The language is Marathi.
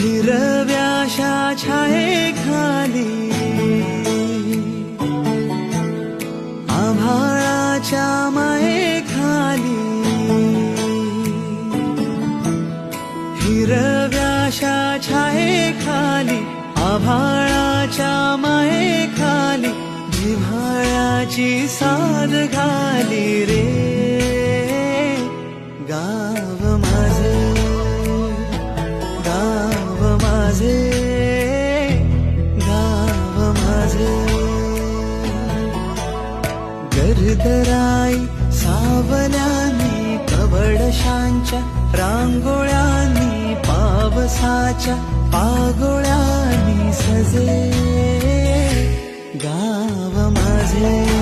हिरव्याशा छायेखाली आभाळाच्या मायेखाली हिरव्याशा छायेखाली आभाळाच्या मायेखाली जिव्हाळ्याची साद घाली रे गाव माझे गाव माझे गाव माझे गर्दराई सावल्यानी कवडशांच्या रांगोळ्यांनी पावसाच्या पागोळ्यांनी सजे गाव माझे